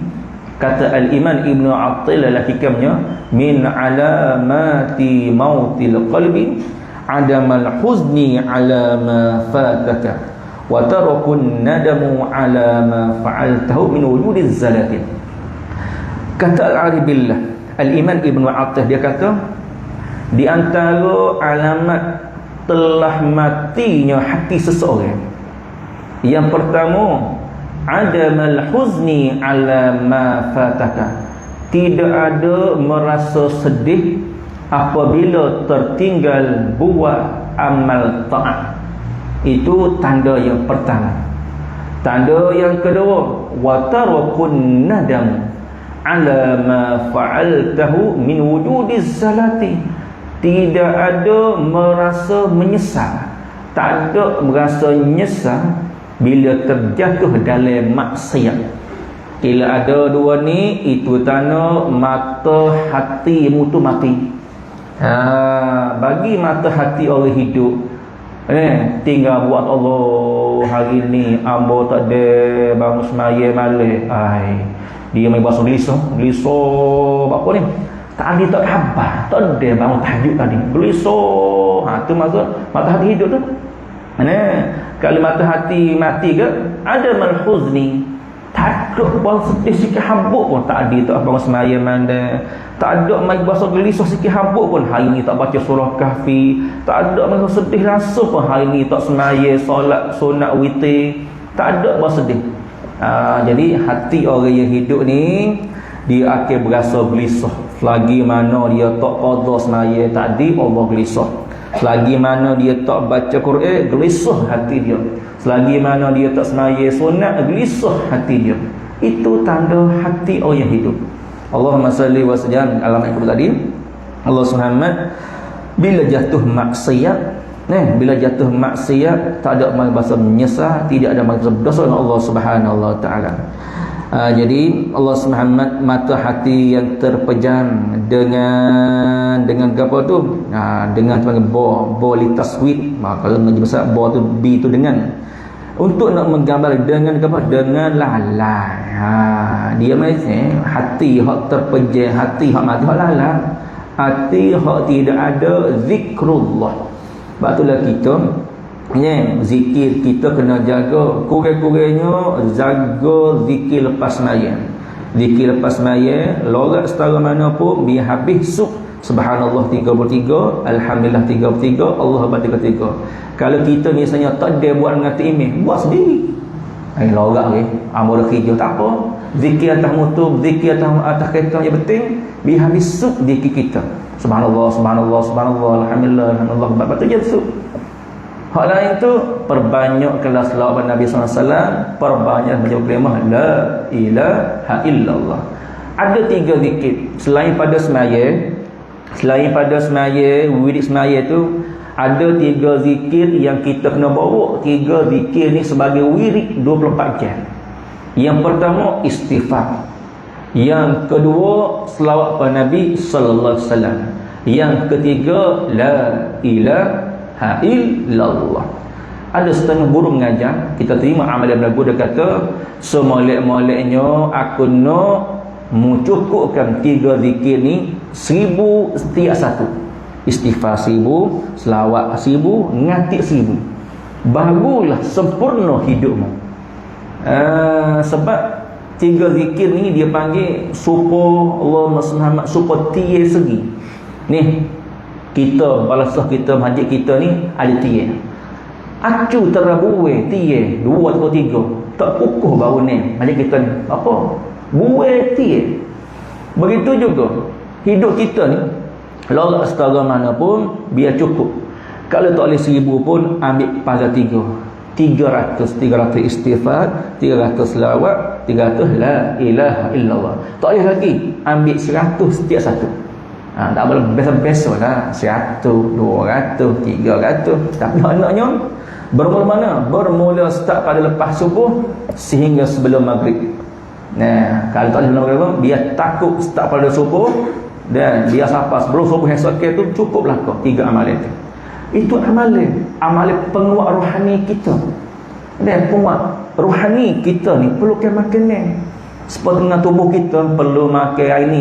kata Al-Imam Ibn Athaillah hikamnya, min alamati mautil qalbi adamal huzni ala ma fataka wa tarakun nadamu ala ma fa'altahu min wujudiz zalatin. Kata Al-Aribillah Al-Imam Ibn Athaillah, dia kata di antara alamat telah matinya hati seseorang, yang pertama adamal huzni ala ma fataka, tidak ada merasa sedih apabila tertinggal buat amal taat. Itu tanda yang pertama. Tanda yang kedua, wa tarakun nadam ala ma fa'altahu min wujudiz zalati, tidak ada merasa menyesal, tak ada merasa menyesal bila terjatuh dalam maksiat. Bila ada dua ni, itu tanda mata hatimu tu mati. Bagi mata hati orang hidup, tinggal buat Allah hari ni ambo tak ada bangun semaya malam. Dia main bahasa gelisah apa ni? Tadi tak khabar, tak ada bangun tahajud tadi. Gelisah. Tu mata hati hidup tu. Kalau mata hati mati ke, ada malhuzni, takut pun sedih sikit habuk pun tak ada, tak bangun semaya mana, tak ada main bahasa gelisah sikit habuk pun hari ni tak baca surah kahfi, tak ada main sedih rasa pun hari ni tak semaya solat sunat witir, tak ada bahasa sedih. Jadi hati orang yang hidup ni dia akan berasa gelisah selagi mana dia tak qada semaya tadi, Allah gelisah. Selagi mana dia tak baca Quran, gelisah hati dia. Selagi mana dia tak semaya sunat, gelisah hati dia. Itu tanda hati orang yang hidup. Allahumma salli wa sallim ala Muhammad tadi. Allah Subhanahu bila jatuh maksiat, bila jatuh maksiat tak ada bahasa menyesal, tidak ada bahasa berdosa dengan Allah Subhanahu wa taala. Jadi Allah Subhanahu mata hati yang terpejam dengan apa tu? Dengan bo litaswid. Kalau menjadi besar bo tu b tu dengan untuk nak menggambar dengan apa? Dengan lalai. Dia macam hati hak terpejam, hati hak mati hak lalai. Hati hak tidak ada zikrullah. Sebab itulah kita zikir kita kena jaga, kurang-kurangnya jaga zikir lepas sembahyang. Zikir lepas sembahyang logat setara mana pun biar habis subhanallah 33, alhamdulillah 33, Allah akbar 33. Kalau kita misalnya tak ada buat dengan imam, buat sendiri. Logat ke amor kerja tak apa. Zikir atas motor, zikir atas kereta yang penting biar habis zikir kita. Subhanallah, subhanallah, subhanallah, alhamdulillah, alhamdulillah, akbar tu je Hal lain tu perbanyakkanlah selawat Nabi SAW, perbanyak baca kalimah la ilaha illallah. Ada 3 zikir selain pada semaya. Selain pada semaya, wirid semaya tu ada 3 zikir yang kita kena bawa. 3 zikir ni sebagai wirid 24 jam. Yang pertama istighfar. Yang kedua selawat pada Nabi sallallahu alaihi wasallam. Yang ketiga la ilaha illallah. Ada setengah guru mengajar, kita terima amalan berlaku, dia kata semolek-moleknya aku nak mencukupkan 3 zikir ni 1000 setiap satu. Istighfar 1000, selawat 1000, ngatik 1000. Barulah sempurna hidupmu. Sebab 3 zikir ni dia panggil supo Allahumma Muhammad supo tiye segi. Ni kita balasah kita masjid kita ni ada tiye. Acu terabuwe tiye 2 atau 3. Tak kukuh baru ni masjid kita ni. Apa? Buwe tiye. Begitu juga hidup kita ni lorak setara mana pun biar cukup. Kalau tak boleh 1000 pun ambil pada 300 istighfar, 300 selawat, 300 la ilaha illallah. Tak boleh lagi ambil 100 setiap satu. Tak boleh biasa-biasa lah 100, 200, 300. Tapi anaknya bermula mana? Bermula start pada lepas subuh sehingga sebelum maghrib. Kalau tak boleh sebelum maghrib, dia takut start pada subuh dan dia sapa sebelum subuh esok tu cukuplah kau 3 amalan itu. Itu amalan penguat rohani kita. Dan penguat rohani kita ni perlukan makanan. Seperti dengan tubuh kita perlu makan air ni,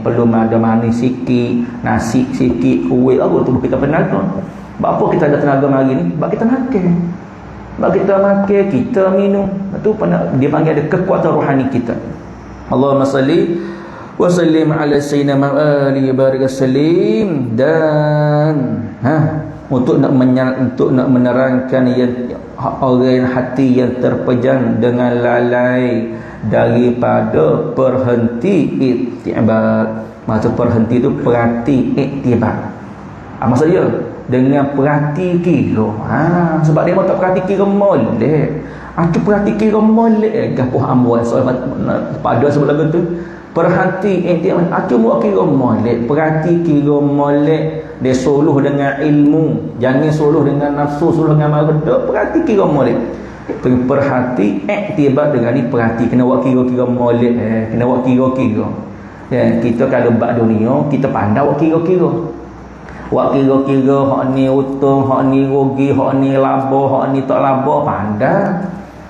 perlu ada manis sikit, nasi sikit, kuih, apa tubuh kita penaga. Sebab apa kita ada tenaga hari ni? Sebab kita makan. Sebab kita makan, kita minum. Itu dia panggil ada kekuatan rohani kita. Allahumma salli wa sallim ala sayyidina Muhammad barik sallim. Dan untuk nak menerangkan yang orang hati yang terpejam dengan lalai daripada berhenti iktibar. Maksud berhenti itu perhati iktibar. Maksudnya dengan perhati kira. Sebab dia tak perhati kira molek. Aku perhati kira molek gapuh ambuan soal pada sebelum lagu tu. Perhati iktibar. Aku buat kira molek. Perhati kira molek. Dia suluh dengan ilmu, jangan suluh dengan nafsu, suluh dengan mardah. Perhati kira molek. Perhati iktibar dengan ni, perhati kena buat kira-kira molek, kena buat kira-kira. Kita kalau bab dunia kita pandai buat kira-kira. Buat kira-kira hak ni untung, hak ni rugi, hak ni laba, hak ni tak laba, pandai.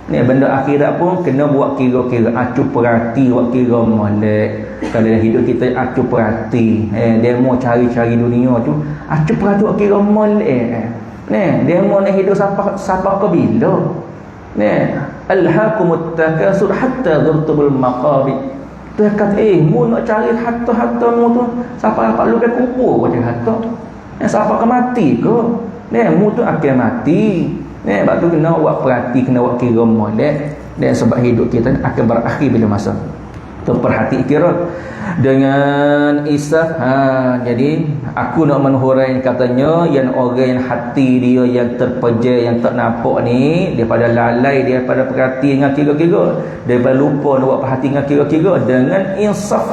Ni benda akhirat pun kena buat kira-kira, acu perhati, buat kira molek. Kalau hidup kita acu perhati, dia mau cari-cari dunia tu, acu perhati buat kira molek. Dia mau nak hidup siapa ke bila? Alhaakumut takasur hatta zurtumul maqabir. Dia kata mu nak cari harta mu tu siapa dapat lu ke kubur macam harta. Siapa ke mati ke? Mu tu akan mati. Sebab tu kena buat perhati, kena buat kira molek. Dan sebab hidup kita akan berakhir bila masa. Tu perhati kira dengan isaf. Jadi aku nak menhurai katanya yang orang yang hati dia yang terpejam, yang tak nampak ni, daripada lalai, daripada perhati dengan kira-kira, daripada lupa nak buat perhati dengan kira-kira, dengan insaf.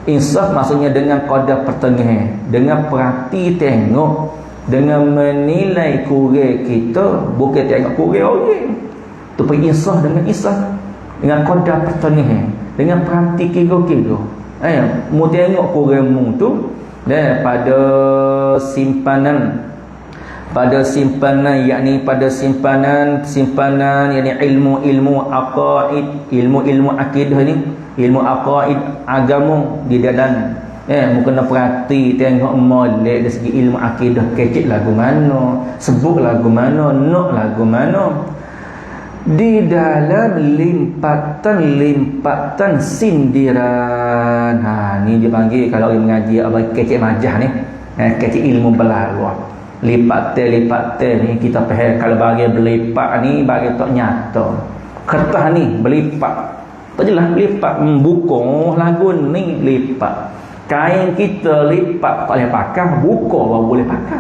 Insaf maksudnya dengan qadar pertengahan, dengan perhati tengok, dengan menilai kurang kita, bukan tengok kurang orang. Tu pergi insaf, dengan qadar pertengahan, dengan perhati kira-kira. Mu tengok kurang mu tu pada simpanan, yakni pada simpanan yakni ilmu aqaid, ilmu akidah ni, ilmu aqaid agama di dalam. Mu kena perhati tengok molek dari segi ilmu akidah, kecek lagu mana, sebut lagu mana, nak lagu mana, di dalam limpatan sindiran. Ni dia panggil kalau orang mengaji apa, kecek majah ni, kecek ilmu belaluah. Lipat-lipat ni kita faham. Kalau bagi berlipat ni bagi tak nyata. Kertas ni berlipat, tak jelas lipat. Buku lagu ni lipat. Kain kita lipat tak boleh pakai, buku baru boleh pakai.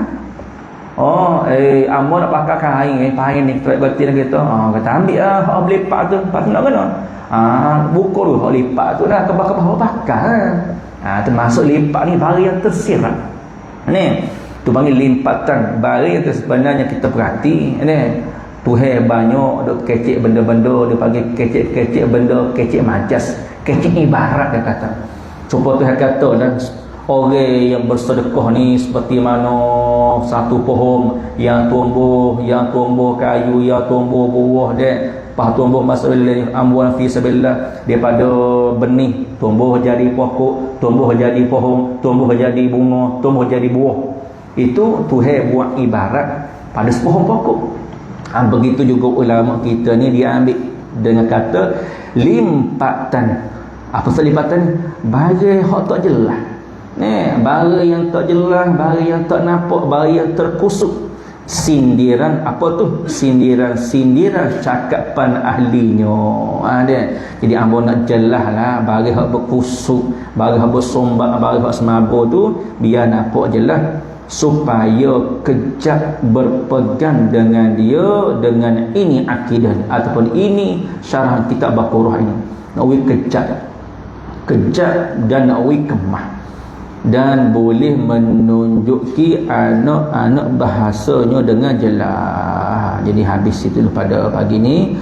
Amo nak pakai kain ni kerap berarti kita. Kata ambil hak berlipat tu, lepas tu nak kena. Buku tu hak lipat tu dah kebah-kebah pakai. Termasuk lipat ni barang yang tersirat. Ni tu panggil limpatan, barang yang sebenarnya kita perhati. Ni Tuhan banyak duk kecek benda-benda, dia panggil kecek-kecek benda, kecek majas, kecek ibarat dia kata. Supaya Tuhan kata dan orang yang bersedekah ni seperti mana satu pohon yang tumbuh kayu, yang tumbuh buah dia, lepas tumbuh masalah amwan fi sabilillah, daripada benih tumbuh jadi pokok, tumbuh jadi pohon, tumbuh jadi bunga, tumbuh jadi buah. Itu Tuhan buat ibarat pada sepohon pokok. Begitu juga ulama kita ni dia ambil dengan kata limpatan. Apa selipatan ni? Barang hak tak jelas. Barang yang tak jelas, barang yang tak nampak, barang yang terkusuk. Sindiran apa tu? Sindiran cakapan ahlinya. Jadi ambo nak jelas lah barang hak berkusuk, barang hak bersombak, barang hak semabur tu biar nampak jelas, supaya kejap berpegang dengan dia, dengan ini akidah ataupun ini syarah kitab Baqarah ini. Nak kejap dan nak kemah, dan boleh menunjuki anak-anak bahasanya dengan jelas. Jadi habis itu pada pagi ni.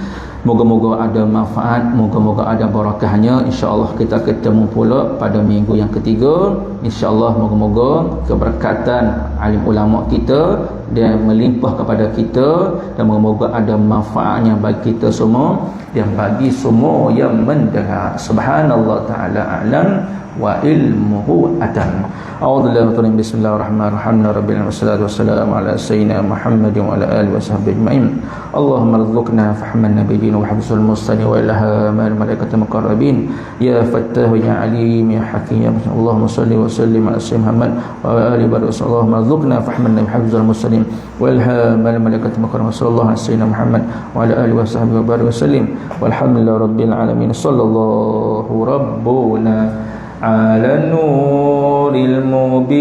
Moga-moga ada manfaat, moga-moga ada barakahnya. InsyaAllah kita ketemu pula pada minggu yang ketiga. InsyaAllah moga-moga keberkatan alim ulama kita dan melimpah kepada kita, dan moga-moga ada manfaatnya bagi kita semua dan bagi semua yang mendengar. Subhanallah ta'ala a'lam wa ilmuhu atam. A'udzubillahi bismillahirrahmanirrahim. Rabbil wassalatu wassalamu ala sayyidina Muhammadin wa ala alihi washabbihi ajma'in. Allahumma rzuqna fahman nabiyyin wa hifzul mursalin wa ilhamal malaikatil muqarrabin ya fattah ya alim ya hakim ya Allahumma salli wa sallim ala sayyidina Muhammad wa ala alihi wa sahbihi. Allahumma rzuqna fahman nabiyyin wa hifzul mursalin wa ilhamal malaikatil muqarrabin sallallahu ala sayyidina Muhammad wa ala alihi wa sahbihi wa barik wa sallim walhamdulillahi rabbil alamin. Sallallahu rabbuna ala nuril mubin.